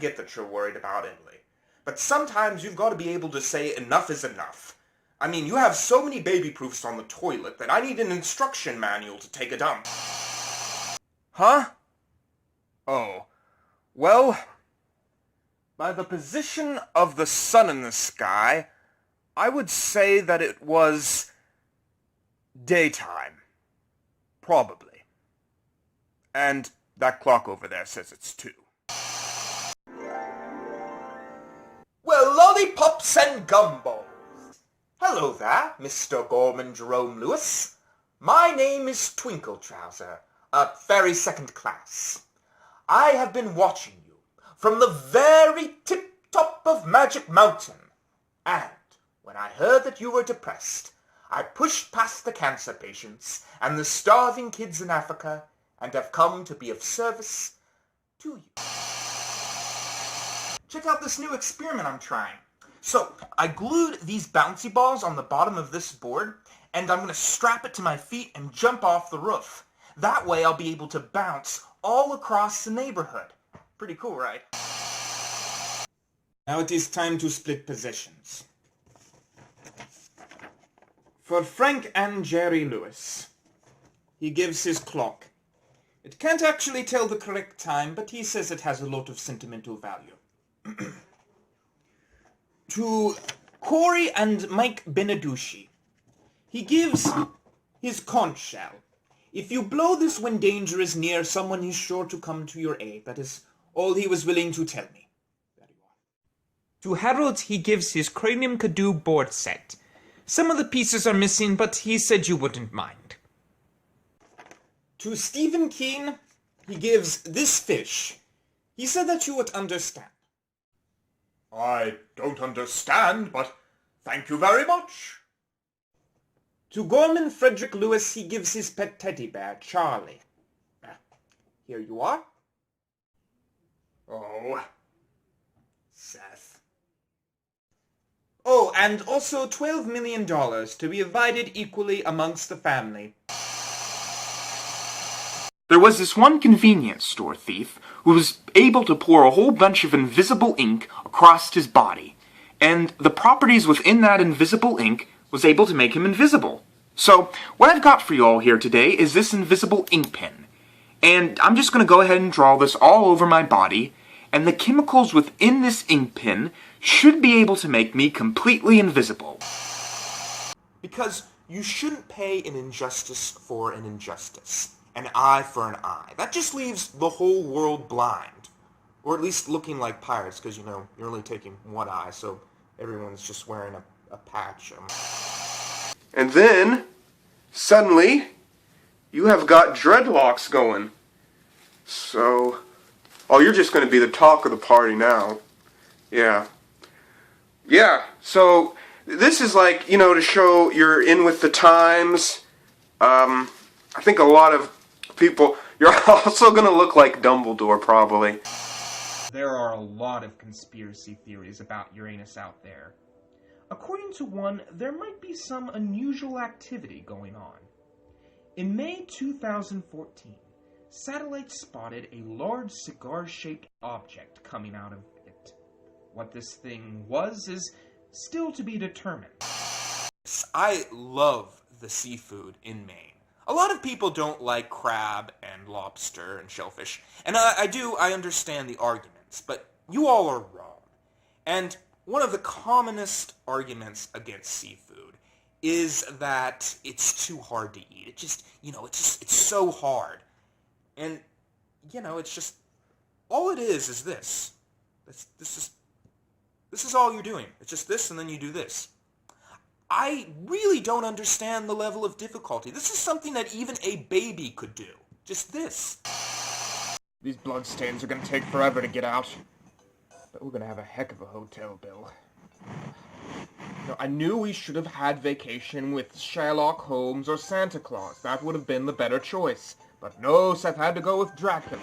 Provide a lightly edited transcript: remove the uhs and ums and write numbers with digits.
get that you're worried about Emily, but sometimes you've got to be able to say enough is enough. I mean, you have so many baby proofs on the toilet that I need an instruction manual to take a dump. Huh? Oh. Well, by the position of the sun in the sky, I would say that it was daytime. Probably. And that clock over there says it's 2. Well, lollipops and gumballs. Hello there, Mr. Gorman Jerome Lewis. My name is Twinkletrouser, very second class. I have been watching you from the very tip-top of Magic Mountain, and when I heard that you were depressed, I pushed past the cancer patients and the starving kids in Africa and have come to be of service to you. Check out this new experiment I'm trying. So, I glued these bouncy balls on the bottom of this board, and I'm going to strap it to my feet and jump off the roof. That way I'll be able to bounce all across the neighborhood. Pretty cool, right? Now it is time to split positions. For Frank and Jerry Lewis, he gives his clock. It can't actually tell the correct time, but he says it has a lot of sentimental value. To Corey and Mike Beneducci, he gives his conch shell. If you blow this when danger is near, someone is sure to come to your aid. That is all he was willing to tell me. There you are. To Harold, he gives his Cranium Cadou board set. Some of the pieces are missing, but he said you wouldn't mind. To Stephen Keane, he gives this fish. He said that you would understand. I don't understand, but thank you very much. To Gorman Frederick Lewis, he gives his pet teddy bear, Charlie. Here you are. Oh, Seth. Oh, and also $12 million to be divided equally amongst the family. There was this one convenience store thief who was able to pour a whole bunch of invisible ink across his body, and the properties within that invisible ink was able to make him invisible. So, what I've got for you all here today is this invisible ink pen, and I'm just going to go ahead and draw this all over my body, and the chemicals within this ink pen should be able to make me completely invisible. Because you shouldn't pay an injustice for an injustice. An eye for an eye. That just leaves the whole world blind. Or at least looking like pirates, because, you know, you're only taking one eye, so everyone's just wearing a patch. And then, suddenly, you have got dreadlocks going. So, oh, you're just going to be the talk of the party now. Yeah. Yeah, so, this is like, you know, to show you're in with the times. I think a lot of people, you're also going to look like Dumbledore, probably. There are a lot of conspiracy theories about Uranus out there. According to one, there might be some unusual activity going on. In May 2014, satellites spotted a large cigar-shaped object coming out of it. What this thing was is still to be determined. I love the seafood in Maine. A lot of people don't like crab and lobster and shellfish, and I understand the arguments, but you all are wrong. And one of the commonest arguments against seafood is that it's too hard to eat. It just, you know, it's so hard. And, you know, it's just, all it is this. This is all you're doing. It's just this, and then you do this. I really don't understand the level of difficulty. This is something that even a baby could do. Just this. These bloodstains are going to take forever to get out. But we're going to have a heck of a hotel bill. Now, I knew we should have had vacation with Sherlock Holmes or Santa Claus. That would have been the better choice. But no, Seth had to go with Dracula.